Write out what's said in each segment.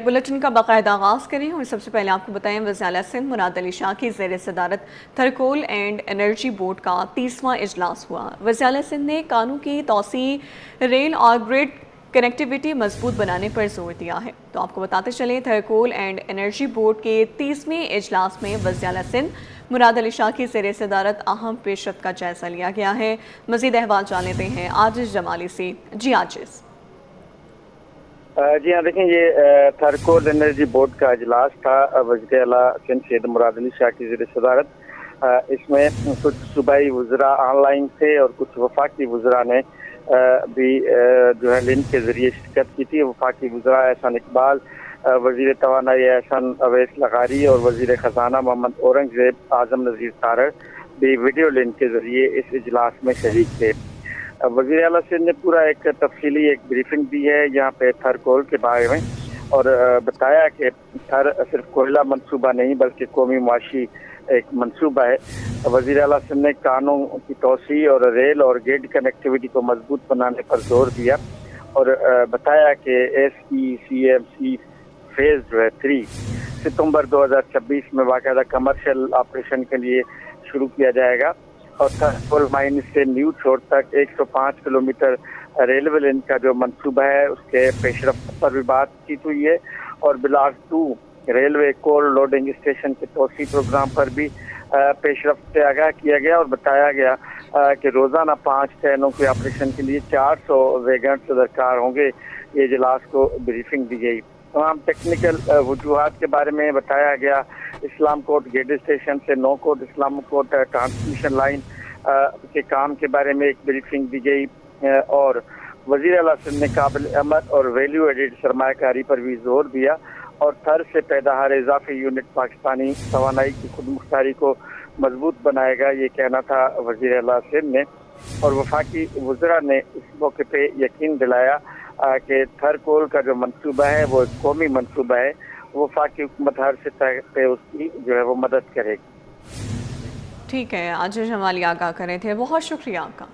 Bulletin का बाकायदा आगाज़ करें और सबसे पहले आपको बताएं वज़ीर सिंध मुराद अली शाह की ज़ेर सदारत थरकोल एंड एनर्जी बोर्ड का 30वां इजलास हुआ। वज़ीर सिंध ने कानून की तौसी, रेल और ग्रिड कनेक्टिविटी मजबूत बनाने पर जोर दिया है। तो आपको बताते चलें, थरकोल एंड एनर्जी बोर्ड के 30वें इजलास में वज़ीर सिंध मुराद अली शाह की ज़ेर सदारत अहम पेशरफ्त का जायज़ा लिया गया है। मज़ीद अहवाल जान लेते हैं आजिज़ जमाली से। जी आजिज़। जी हाँ, देखें, ये थरकोल एनर्जी बोर्ड का इजलास था वज़ीर आला सिंध सैयद मुराद अली शाह की ज़ेर सदारत। इसमें कुछ सूबाई वज़रा ऑनलाइन थे और कुछ वफाकी वज़रा ने भी जो है लिंक के ज़रिए शिरकत की थी। वफाकी वज़रा एहसान इकबाल, वज़ीर तवानाई एहसन अवैस लगारी और वज़ीर ख़जाना मोहम्मद औरंगज़ेब आज़म नज़ीर तारड़ भी वीडियो लिंक के ज़रिए इस इजलास में शरीक थे। वज़ीर आला सिंध ने पूरा एक तफसीली एक ब्रीफिंग दी है यहाँ पे थरकोल के बारे में, और बताया कि थर सिर्फ कोयला मनसूबा नहीं बल्कि कौमी मुआशी एक मनसूबा है। वज़ीर आला सिंध ने कानून की तौसी और रेल और ग्रिड कनेक्टिविटी को मजबूत बनाने पर जोर दिया और बताया कि SECMC फेज जो है 3 सितंबर 2026 में बाकायदा कमर्शियल ऑपरेशन के लिए शुरू किया जाएगा और थरकोल माइन से न्यू छोर तक 105 किलोमीटर रेलवे लाइन का जो मंसूबा है उसके पेशरफ्त पर भी बातचीत हुई है और ब्लॉक 2 रेलवे कोल लोडिंग स्टेशन के तोसी प्रोग्राम पर भी पेशरफ्त से आगाह किया गया और बताया गया कि रोज़ाना 5 ट्रेनों के ऑपरेशन के लिए 400 वैगन्स दरकार होंगे। ये इजलास को ब्रीफिंग दी गई। तमाम टेक्निकल वजूहात के बारे में बताया गया। इस्लाम कोट गेट स्टेशन से नौ कोट इस्लाम कोट ट्रांसमिशन लाइन के काम के बारे में एक ब्रीफिंग दी गई और वज़ीर आला सिंध ने काबिल अमल और वैल्यू एडेड सरमायाकारी पर भी जोर दिया और थर से पैदाहार इजाफी यूनिट पाकिस्तानी तवानाई की खुद मुख्तारी को मजबूत बनाएगा, ये कहना था वज़ीर आला सिंध ने। और वफाकी वज़रा ने इस मौके पे यकीन दिलाया कि थरकोल का जो मंसूबा है वो एक कौमी मंसूबा है। वफाकी हुकूमत हर सतह पे उसकी जो है वो मदद करेगी। ठीक है, आज जमाली आगाह कर रहे थे, बहुत शुक्रिया आपका।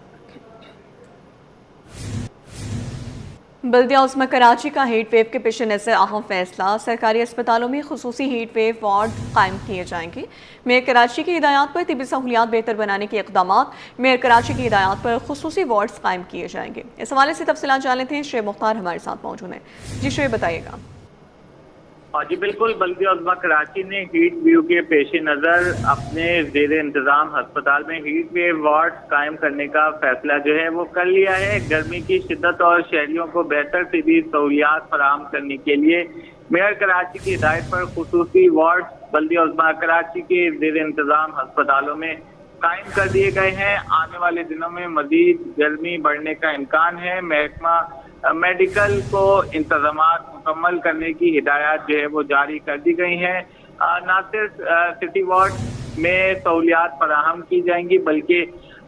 बल्दिया उस्मा कराची का हीट वेव के पेश नज़र अहम फैसला, सरकारी अस्पतालों में खुसूसी हीट वेव वार्ड कायम किए जाएंगे। मेयर कराची की हिदायत पर तिबी सहूलियात बेहतर बनाने के इक़दामात, मेयर कराची की हिदायत पर खुसूसी वार्ड्स कायम किए जाएंगे। इस हवाले से तफसीलात जान लेते हैं, शुएब मुख्तार हमारे साथ मौजूद हैं। जी शुएब, बताइएगा। जी बिल्कुल, बल्दिया उज़्मा कराची ने हीट वेव के पेश नज़र अपने ज़ेर इंतज़ाम अस्पताल में हीट वेव वार्ड कायम करने का फैसला जो है वो कर लिया है। गर्मी की शिद्दत और शहरियों को बेहतर तिबी सहूलियात फराहम करने के लिए मेयर कराची की हिदायत पर खुसूसी वार्ड बल्दिया उज़्मा कराची के ज़ेर इंतज़ाम अस्पतालों में कायम कर दिए गए हैं। आने वाले दिनों में मज़ीद गर्मी बढ़ने का इम्कान है। महकमा मेडिकल को इंतजामात मुकम्मल करने की हिदायत जो है वो जारी कर दी गई हैं। न सिर्फ सिटी वार्ड में सहूलियात फराहम की जाएंगी बल्कि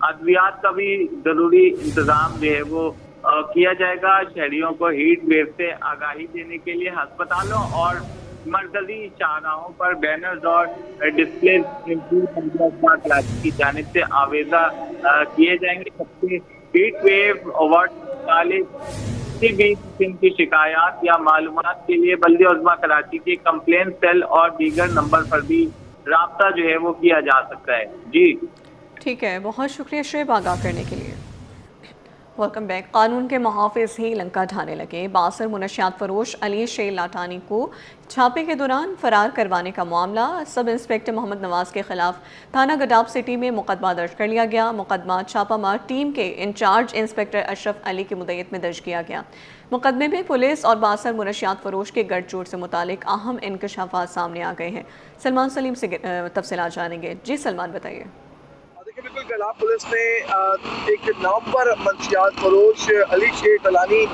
अद्वियात का भी ज़रूरी इंतज़ाम जो है वो किया जाएगा। शहरियों को हीट वेव से आगाही देने के लिए अस्पतालों और मरकजी शाहराहों पर बैनर्स और डिस्प्ले की जानिब से आवेजा किए जाएंगे। सबसे हीट वेव अवार्ड किसी भी किस्म की शिकायत या मालूमात के लिए बल्दिया उज़्मा कराची के कंप्लेन सेल और दीगर नंबर पर भी राब्ता जो है वो किया जा सकता है। जी ठीक है, बहुत शुक्रिया शुएब आगाह करने के लिए। Welcome back. कानून के मुहाफिज ही लंका ढाने लगे। बासर मुनशियात फरोश अली शेर लाटानी को छापे के दौरान फरार करवाने का मामला, सब इंस्पेक्टर मोहम्मद नवाज के खिलाफ थाना गडाब सिटी में मुकदमा दर्ज कर लिया गया। मुकदमा छापामार टीम के इंचार्ज इंस्पेक्टर अशरफ अली की मुद्दत में दर्ज किया गया। मुकदमे में पुलिस और बासर मुनशियात फरोश के गठजोड़ से मुतालिक अहम इंकशाफात सामने आ गए हैं। सलमान सलीम से तफसीलात जानेंगे। जी सलमान, बताइए। बिल्कुल, गलाब पुलिस ने एक नवंबर मंशियात फरोश अली शेर तलानी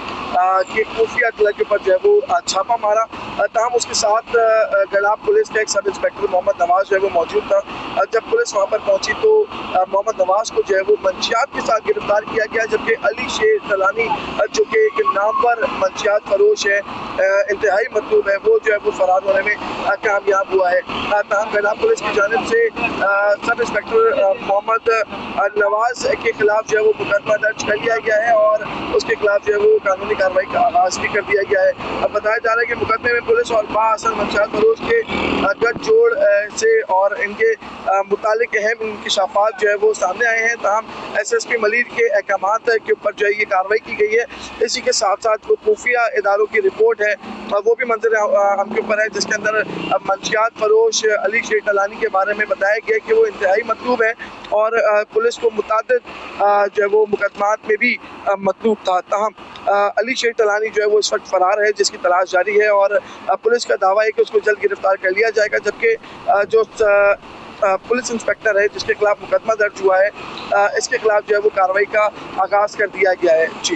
के खुफिया इत्तला के ऊपर जो है वो छापा मारा। तमाम उसके साथ गलाब पुलिस का एक सब इंस्पेक्टर मोहम्मद नवाज जो है वो मौजूद था। जब पुलिस वहाँ पर पहुंची तो मोहम्मद नवाज को जो है वो मंशियात के साथ गिरफ्तार किया गया, जबकि अली शेर तलानी जो कि एक नामवर मंशियात फरोश है, इंतहाई मतलूब है, वो जो है वो फरार होने में कामयाब हुआ है। तमाम गलाब पुलिस की जानिब से सब इंस्पेक्टर मोहम्मद محمد نواز کے خلاف جو ہے وہ مقدمہ درج کر لیا گیا ہے اور اس کے خلاف جو ہے وہ قانونی کارروائی کا آغاز بھی کر دیا گیا ہے۔ اب بتایا جا رہا ہے کہ مقدمے میں پولیس اور بااثر منشیات فروش کے گٹھ جوڑ سے اور ان کے متعلق اہم انکشافات جو ہے وہ سامنے آئے ہیں، تاہم ایس ایس پی ملیر کے احکامات کے اوپر جو ہے یہ کارروائی کی گئی ہے۔ اسی کے ساتھ ساتھ وہ خفیہ اداروں کی رپورٹ ہے وہ بھی منظر عام کے اوپر ہے، جس کے اندر منشیات فروش علی شیخ کلانی کے بارے میں بتایا گیا کہ وہ انتہائی مطلوب ہے اور پولیس کو متعدد جو ہے وہ مقدمات میں بھی مطلوب تھا، تاہم علی شیخ کلانی جو ہے وہ اس وقت فرار ہے، جس کی تلاش جاری ہے اور پولیس کا دعویٰ ہے کہ اس کو جلد گرفتار کر لیا جائے گا، جبکہ جو پولیس انسپیکٹر ہے جس کے خلاف مقدمہ درج ہوا ہے اس کے خلاف جو ہے وہ کارروائی کا آغاز کر دیا گیا ہے۔ جی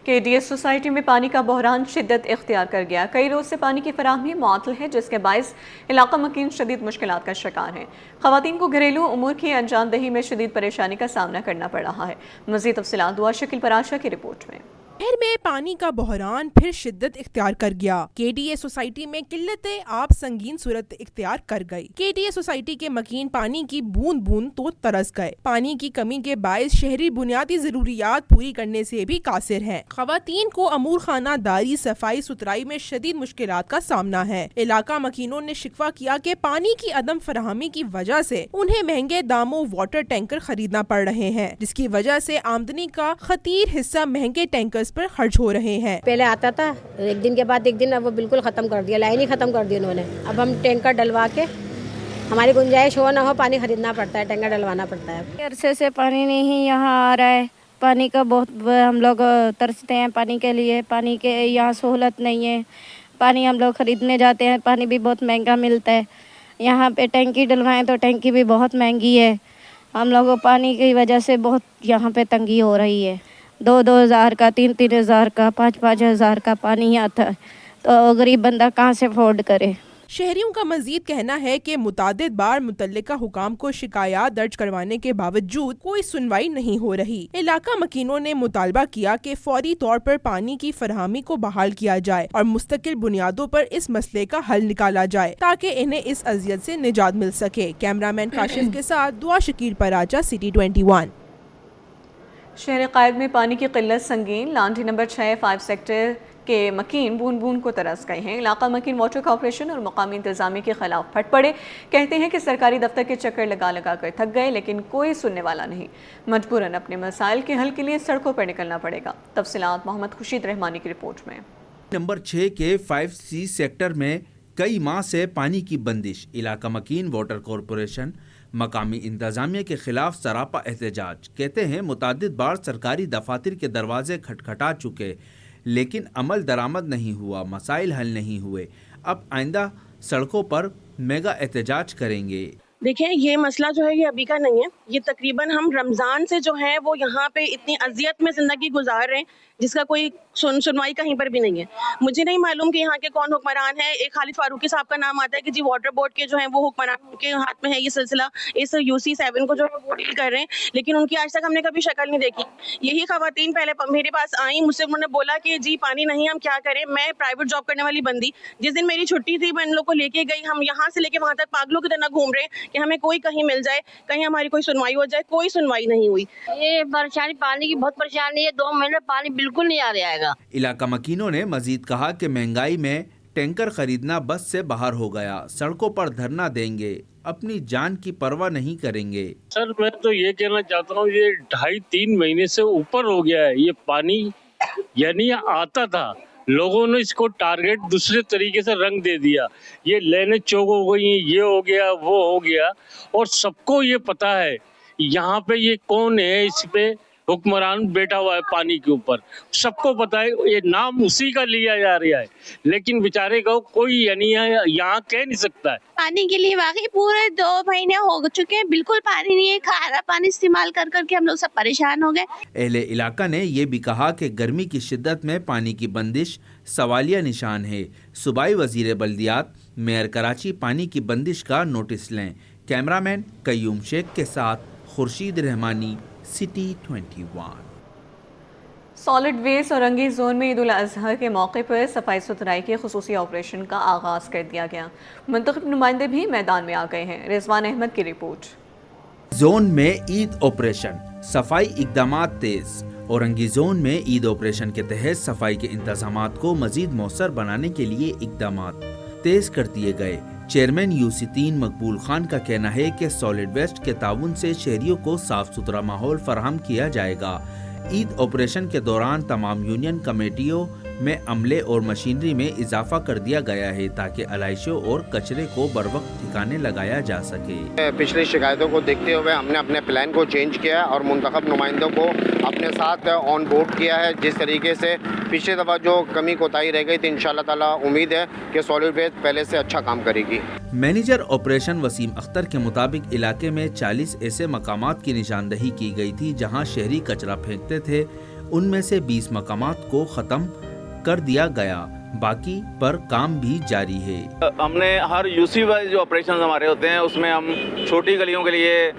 کے ڈی ایس سوسائٹی میں پانی کا بحران شدت اختیار کر گیا۔ کئی روز سے پانی کی فراہمی معطل ہے، جس کے باعث علاقہ مکین شدید مشکلات کا شکار ہیں۔ خواتین کو گھریلو امور کی انجام دہی میں شدید پریشانی کا سامنا کرنا پڑ رہا ہے۔ مزید تفصیلات دعا شکیل پراشا کی رپورٹ میں۔ شہر میں پانی کا بحران پھر شدت اختیار کر گیا۔ کے ڈی اے سوسائٹی میں قلت آب سنگین صورت اختیار کر گئی۔ کے ڈی اے سوسائٹی کے مکین پانی کی بوند بوند تو ترس گئے۔ پانی کی کمی کے باعث شہری بنیادی ضروریات پوری کرنے سے بھی قاصر ہیں۔ خواتین کو امور خانہ داری، صفائی ستھرائی میں شدید مشکلات کا سامنا ہے۔ علاقہ مکینوں نے شکوہ کیا کہ پانی کی عدم فراہمی کی وجہ سے انہیں مہنگے داموں واٹر ٹینکر خریدنا پڑ رہے ہیں، جس کی وجہ سے آمدنی کا خطیر حصہ مہنگے ٹینکر پر خرچ ہو رہے ہیں۔ پہلے آتا تھا ایک دن کے بعد ایک دن، اب وہ بالکل ختم کر دیا، لائن ہی ختم کر دی انہوں نے۔ اب ہم ٹینکر ڈلوا کے ہماری گنجائش ہو نہ ہو پانی خریدنا پڑتا ہے، ٹینکر ڈلوانا پڑتا ہے۔ عرصے سے پانی نہیں یہاں آ رہا ہے، پانی کا بہت ہم لوگ ترستے ہیں پانی کے لیے۔ پانی کے یہاں سہولت نہیں ہے، پانی ہم لوگ خریدنے جاتے ہیں، پانی بھی بہت مہنگا ملتا ہے۔ یہاں پہ ٹینکی ڈلوائیں تو ٹینکی بھی بہت مہنگی ہے۔ ہم لوگوں کو پانی کی وجہ سے بہت یہاں پہ تنگی ہو رہی ہے۔ 2,000 کا، 3,000 کا، 5,000 کا پانی آتا ہے، تو غریب بندہ کہاں سے افورڈ کرے۔ شہریوں کا مزید کہنا ہے کہ متعدد بار متعلقہ حکام کو شکایات درج کروانے کے باوجود کوئی سنوائی نہیں ہو رہی۔ علاقہ مکینوں نے مطالبہ کیا کہ فوری طور پر پانی کی فراہمی کو بحال کیا جائے اور مستقل بنیادوں پر اس مسئلے کا حل نکالا جائے تاکہ انہیں اس اذیت سے نجات مل سکے۔ کیمرامین کاشف کے ساتھ دعا شکیل پراچا، سٹی 21۔ شہر قائد میں پانی کی قلت سنگین، لانڈھی نمبر 6 5 سیکٹر کے مکین بوند بوند کو ترس گئے ہیں۔ علاقہ مکین واٹر کارپوریشن اور مقامی انتظامیہ کے خلاف پھٹ پڑے، کہتے ہیں کہ سرکاری دفتر کے چکر لگا لگا کر تھک گئے، لیکن کوئی سننے والا نہیں۔ مجبوراً اپنے مسائل کے حل کے لیے سڑکوں پر نکلنا پڑے گا۔ تفصیلات محمد خورشید رحمانی کی رپورٹ میں۔ نمبر 6 کے 5C سیکٹر میں کئی ماہ سے پانی کی بندش، علاقہ مکین واٹر کارپوریشن مقامی انتظامیہ کے خلاف سراپا احتجاج۔ کہتے ہیں متعدد بار سرکاری دفاتر کے دروازے کھٹکھٹا چکے، لیکن عمل درآمد نہیں ہوا، مسائل حل نہیں ہوئے۔ اب آئندہ سڑکوں پر میگا احتجاج کریں گے۔ دیکھیں یہ مسئلہ جو ہے یہ ابھی کا نہیں ہے، یہ تقریباً ہم رمضان سے جو ہے وہ یہاں پہ اتنی اذیت میں زندگی گزار رہے ہیں جس کا کوئی سنوائی کہیں پر بھی نہیں ہے۔ مجھے نہیں معلوم کہ یہاں کے کون حکمران ہیں۔ ایک خالد فاروقی صاحب کا نام آتا ہے کہ جی واٹر بورڈ کے جو ہیں وہ حکمران کے ہاتھ میں ہے یہ سلسلہ، اس UC 7 کو جو ہے وہ ڈیل کر رہے ہیں، لیکن ان کی آج تک ہم نے کبھی شکل نہیں دیکھی۔ یہی خواتین پہلے میرے پاس آئیں، مجھ سے انہوں نے بولا کہ جی پانی نہیں، ہم کیا کریں، میں پرائیویٹ جاب کرنے والی بندی، جس دن میری چھٹی تھی میں ان لوگ کو لے کے گئی، ہم یہاں سے لے کے وہاں تک پاگلوں کی طرح گھوم رہے ہیں کہ ہمیں کوئی کہیں مل جائے، کہیں ہماری کوئی سنوائی ہو جائے، کوئی سنوائی نہیں ہوئی۔ یہ پریشانی پانی کی بہت پریشانی ہے، 2 مہینے پانی بالکل نہیں آ رہا ہے گا۔ علاقہ مکینوں نے مزید کہا کہ مہنگائی میں ٹینکر خریدنا بس سے باہر ہو گیا، سڑکوں پر دھرنا دیں گے، اپنی جان کی پرواہ نہیں کریں گے۔ سر میں تو یہ کہنا چاہتا ہوں یہ 2.5-3 مہینے سے اوپر ہو گیا ہے یہ پانی، یعنی آتا تھا، لوگوں نے اس کو ٹارگٹ دوسرے طریقے سے رنگ دے دیا، یہ لینیں چوک ہو گئی، یہ ہو گیا وہ ہو گیا، اور سب کو یہ پتا ہے یہاں پہ یہ کون ہے، اس پہ حکمران بیٹھا ہوا ہے پانی کے اوپر، سب کو پتا ہے، یہ نام اسی کا لیا جا رہا ہے، لیکن بیچارے کو کوئی یعنی یہاں کہہ نہیں سکتا ہے۔ پانی کے لیے واقعی پورے 2 مہینے ہو چکے ہیں، بالکل پانی نہیں ہے، کھارا پانی استعمال کر کر کے ہم لوگ سب پریشان ہو گئے۔ اہل علاقہ نے یہ بھی کہا کہ گرمی کی شدت میں پانی کی بندش سوالیہ نشان ہے۔ صوبائی وزیر بلدیات میئر کراچی پانی کی بندش کا نوٹس لیں۔ کیمرامین قیوم شیخ کے ساتھ خورشید رحمانی، سٹی 21۔ سالڈ ویسٹ اور رنگی زون میں عید الاضحیٰ کے موقع پر صفائی ستھرائی کے خصوصی آپریشن کا آغاز کر دیا گیا۔ منتخب نمائندے بھی میدان میں آ گئے ہیں۔ رضوان احمد کی رپورٹ۔ जोन में ईद ऑपरेशन, सफाई इकदामात तेज। औरंगी जोन में ईद ऑपरेशन के तहत सफाई के इंतजामात को मजीद मौसर बनाने के लिए इकदामात तेज कर दिए गए। चेयरमैन UC3 मकबूल खान का कहना है कि सॉलिड वेस्ट के ताउन से शहरियों को साफ सुथरा माहौल फराहम किया जाएगा। ईद ऑपरेशन के दौरान तमाम यूनियन कमेटियों में अमले और मशीनरी में इजाफा कर दिया गया है ताकि अलाइशों और कचरे को बरवक्त ठिकाने लगाया जा सके। पिछली शिकायतों को देखते हुए हमने अपने प्लान को चेंज किया और मुंतखब नुमाइंदों को अपने साथ ऑन बोर्ड किया है। जिस तरीके से पिछली दफ़ा जो कमी कोताही रह गई थी, इंशाअल्लाह ताला उम्मीद है कि सॉलिड वेस्ट पहले से अच्छा काम करेगी। मैनेजर ऑपरेशन वसीम अख्तर के मुताबिक इलाके में 40 ऐसे मकामात की निशानदही की गई थी जहां शहरी कचरा फेंकते थे। उनमें से 20 मकामात को ख़त्म कर दिया गया, बाकी पर काम भी जारी है। हमने हर UC वाइज जो ऑपरेशन हमारे होते हैं उसमें हम छोटी गलियों के लिए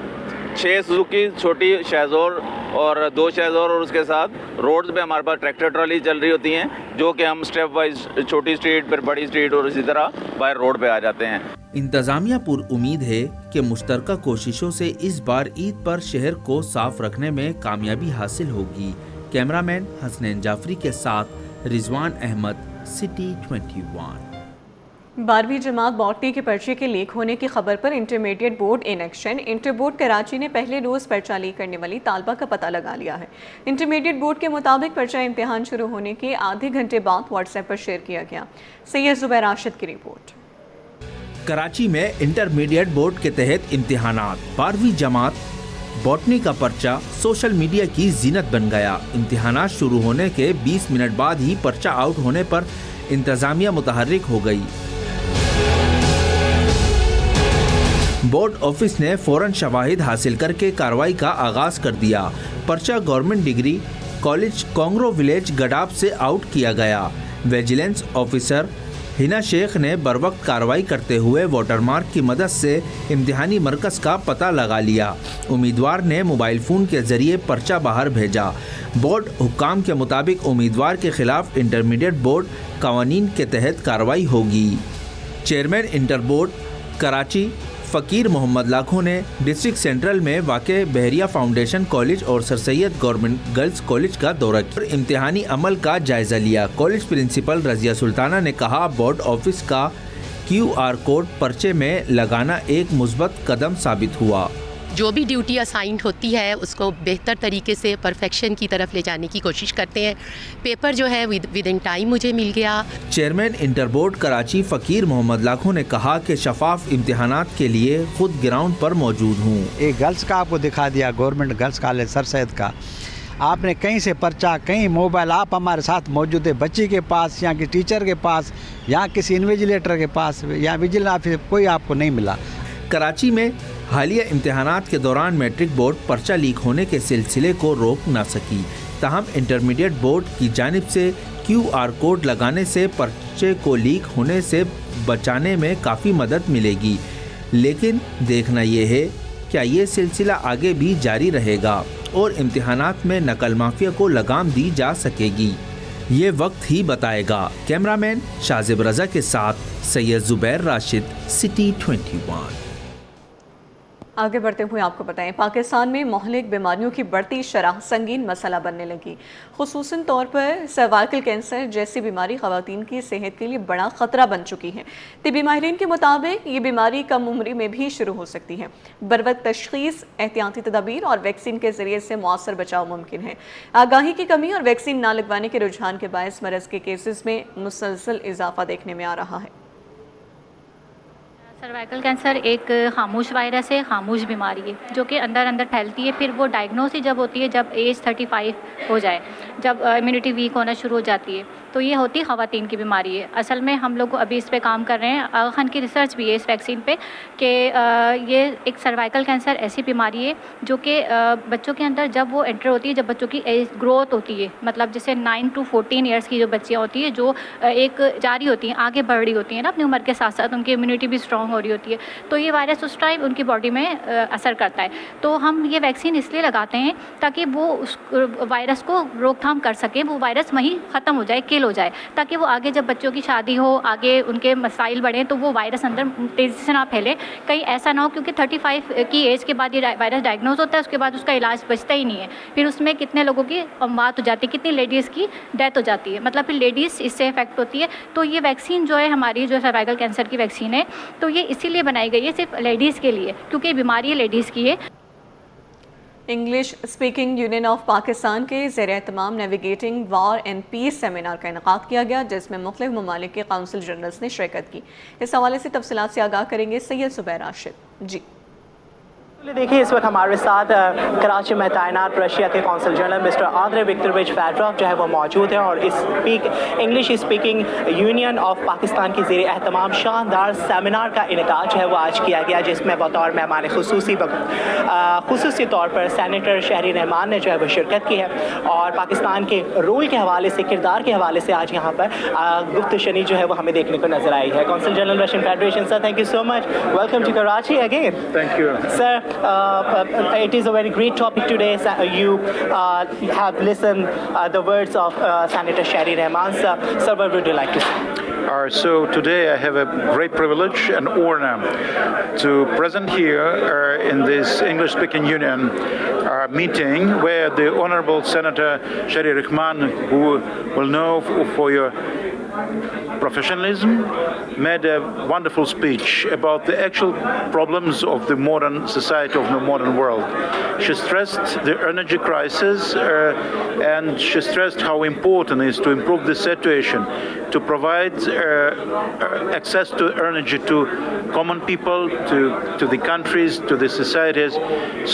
6 सुजुकी छोटी शेज़ोर और 2 शेज़ोर और उसके साथ रोड्स पे हमारे पास ट्रैक्टर ट्रॉली चल रही होती हैं जो कि हम स्टेप वाइज छोटी स्ट्रीट फिर बड़ी स्ट्रीट और इसी तरह बाहर रोड पे आ जाते हैं। इंतजामिया पुर उम्मीद है कि मुश्तरका कोशिशों से इस बार ईद पर शहर को साफ रखने में कामयाबी हासिल होगी। कैमरामैन हसनैन जाफरी के साथ रिजवान अहमद, सिटी 21। 12वीं जमात बॉटनी के पर्चे के लीक होने की खबर पर intermediate board in action. Inter board Karachi ने पहले रोज पर्चा लीक करने वाली तालबा का पता लगा लिया है। इंटरमीडिएट बोर्ड के मुताबिक पर्चा इम्तिहान शुरू होने के आधे घंटे बाद व्हाट्सएप पर शेयर किया गया। सैयद जुबैर राशिद की रिपोर्ट। कराची में इंटरमीडिएट बोर्ड के तहत इम्तिहानात, 12वीं जमात बॉटनी का पर्चा सोशल मीडिया की जीनत बन गया। इम्तिहानात शुरू होने के 20 मिनट बाद ही पर्चा आउट होने पर इंतजामिया मुतहर्रिक हो गई। बोर्ड ऑफिस ने फौरन शवाहिद हासिल करके कार्रवाई का आगाज कर दिया। पर्चा गवर्नमेंट डिग्री कॉलेज कांगरो विलेज गडाब से आउट किया गया। विजिलेंस ऑफिसर हिना शेख ने बरवक्त कार्रवाई करते हुए वाटरमार्क की मदद से इम्तिहानी मरकज का पता लगा लिया। उम्मीदवार ने मोबाइल फ़ोन के ज़रिए पर्चा बाहर भेजा। बोर्ड हुक्काम के मुताबिक उम्मीदवार के खिलाफ इंटरमीडिएट बोर्ड कवानीन के तहत कार्रवाई होगी। चेयरमैन इंटर बोर्ड कराची फ़कीर मोहम्मद लाखों ने डिस्ट्रिक्ट सेंट्रल में वाक़े बहरिया फाउंडेशन कॉलेज और sir Syed government girls college का दौरा किया और इम्तिहानी अमल का जायज़ा लिया। कॉलेज प्रिंसिपल रज़िया सुल्ताना ने कहा, बोर्ड ऑफिस का QR कोड पर्चे में लगाना एक मुस्बत कदम साबित हुआ। जो भी ड्यूटी असाइंड होती है उसको बेहतर तरीके से परफेक्शन की तरफ ले जाने की कोशिश करते हैं। पेपर जो है विद इन टाइम मुझे मिल गया। चेयरमैन इंटर बोर्ड कराची फ़कीर मोहम्मद लाखों ने कहा कि शफाफ इम्तिहानात के लिए खुद ग्राउंड पर मौजूद हूँ। एक गर्ल्स का आपको दिखा दिया, government girls college sir Syed का। आपने कहीं से पर्चा, कहीं मोबाइल, आप हमारे साथ मौजूद है, बच्ची के पास या किसी टीचर के पास या किसी इन्विजिलेटर के पास या विजिलेंस ऑफिस, कोई आपको नहीं मिला। कराची में हालिया इम्तिहानात के दौरान मैट्रिक बोर्ड पर्चा लीक होने के सिलसिले को रोक न सकी। ताहम इंटरमीडिएट बोर्ड की जानिब से QR कोड लगाने से पर्चे को लीक होने से बचाने में काफ़ी मदद मिलेगी। लेकिन देखना ये है क्या ये सिलसिला आगे भी जारी रहेगा और इम्तिहानात में नकल माफिया को लगाम दी जा सकेगी, ये वक्त ही बताएगा। कैमरामैन शाजिब रजा के साथ सैयद जुबैर राशिद, सिटी 21। आगे बढ़ते हुए आपको बताएं, पाकिस्तान में मोहलिक बीमारियों की बढ़ती शरह संगीन मसला बनने लगी। खुसूसन तौर पर सर्वाइकल कैंसर जैसी बीमारी ख़वातीन की सेहत के लिए बड़ा ख़तरा बन चुकी है। तिबी माहिरीन के मुताबिक ये बीमारी कम उम्री में भी शुरू हो सकती है। बरवक्त तशख़ीस, एहतियाती तदाबीर और वैक्सीन के ज़रिए से मौसर बचाव मुमकिन है। आगाही की कमी और वैक्सीन ना लगवाने के रुझान के बायस मरज़ के केसेस में मुसलसल इजाफा देखने में आ रहा है। सर्वाइकल कैंसर एक खामोश वायरस है, खामोश बीमारी है जो कि अंदर अंदर फैलती है। फिर वो डायग्नोसिस जब होती है जब एज 35 हो जाए, जब इम्यूनिटी वीक होना शुरू हो जाती है, तो ये होती ख़वातीन की बीमारी है। असल में हम लोग अभी इस पे काम कर रहे हैं, आगा खान की रिसर्च भी है इस वैक्सीन पे कि ये एक सर्वाइकल कैंसर ऐसी बीमारी है जो कि बच्चों के अंदर जब वो एंटर होती है, जब बच्चों की एज ग्रोथ होती है, मतलब जैसे 9 to 14 ईयर्स की जो बच्चियाँ होती है जो एक जारी होती हैं, आगे बढ़ रही होती हैं ना अपनी उम्र के साथ साथ, उनकी इम्यूनिटी भी स्ट्रॉन्ग स्ट्रॉन्ग हो रही होती है, तो ये वायरस उस टाइम उनकी बॉडी में असर करता है। तो हम ये वैक्सीन इसलिए लगाते हैं ताकि वो उस वायरस को रोकथाम कर सकें, वो वायरस वहीं ख़त्म हो जाए, किल हो जाए, ताकि वो आगे जब बच्चों की शादी हो, आगे उनके मसाइल बढ़ें, तो वो वायरस अंदर तेज़ी से ना फैले। कहीं ऐसा ना हो, क्योंकि 35 की एज के बाद ये वायरस डायग्नोज होता है, उसके बाद उसका इलाज बचता ही नहीं है। फिर उसमें कितने लोगों की मौत हो जाती है, कितनी लेडीज़ की डेथ हो जाती है, मतलब फिर लेडीज़ इससे इफेक्ट होती है। तो ये वैक्सीन जो है हमारी, जो सर्वाइकल कैंसर की वैक्सीन है, तो ये इसीलिए बनाई गई है सिर्फ लेडीज़ के लिए, क्योंकि ये बीमारी लेडीज़ की है। English speaking union of Pakistan के ज़ेर एहतमाम navigating war and peace seminar का इनेकाद किया गया, जिसमें मुख्तलिफ ममालिक के काउंसिल जनरल्स ने शिरकत की। इस हवाले से तफसीलात से आगाह करेंगे सैयद ज़ुबैर राशिद जी। देखिए, इस वक्त हमारे साथ कराची में तैनात रशिया के consul general mister Andrei Viktorovich Fedorov जो है वो मौजूद हैं, और English speaking union of Pakistan की ज़ेर एहतमाम शानदार सेमिनार का इनेकाद जो है वो आज किया गया, जिसमें बतौर मेहमान खुसूसी तौर पर सेनेटर शहरी रहमान ने जो है वो शिरकत की है, और पाकिस्तान के रोल के हवाले से, किरदार के हवाले से आज यहाँ पर गुफ्तशनी जो है वो हमें देखने को नजर आई है। Consul general Russian Federation, sir, thank you so much, welcome to Karachi again. Thank you sir. It is a very great topic today. You have listened the words of Senator Shahri Rahman. Sir, what would you like to say? So today I have a great privilege and honor to present here in this English-speaking union meeting, where the Honorable Senator Shahri Rahman, who will know for your professionalism, made a wonderful speech about the actual problems of the modern society, of the modern world. She stressed the energy crisis and she stressed how important it is to improve the situation, to provide access to energy to common people, to the countries, to the societies.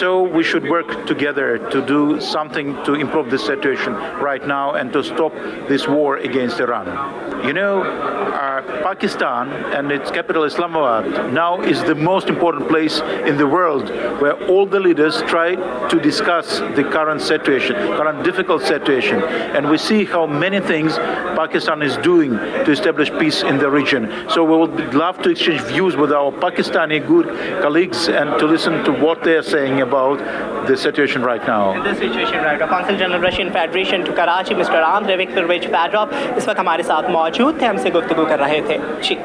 So we should work together to do something to improve the situation right now and to stop this war against Iran. You know, Pakistan and its capital Islamabad now is the most important place in the world where all the leaders try to discuss the current situation, current difficult situation. And we see how many things Pakistan is doing to establish peace in the region. So we would love to exchange views with our Pakistani good colleagues and to listen to what they are saying about the situation right now. The situation right now. Consul General Russian Federation to Karachi, Mr. Andrei Viktorovich Fedorov, इस वक्त हमारे साथ मौजूद थे, हमसे गुफ्तगू कर रहे थे। जी।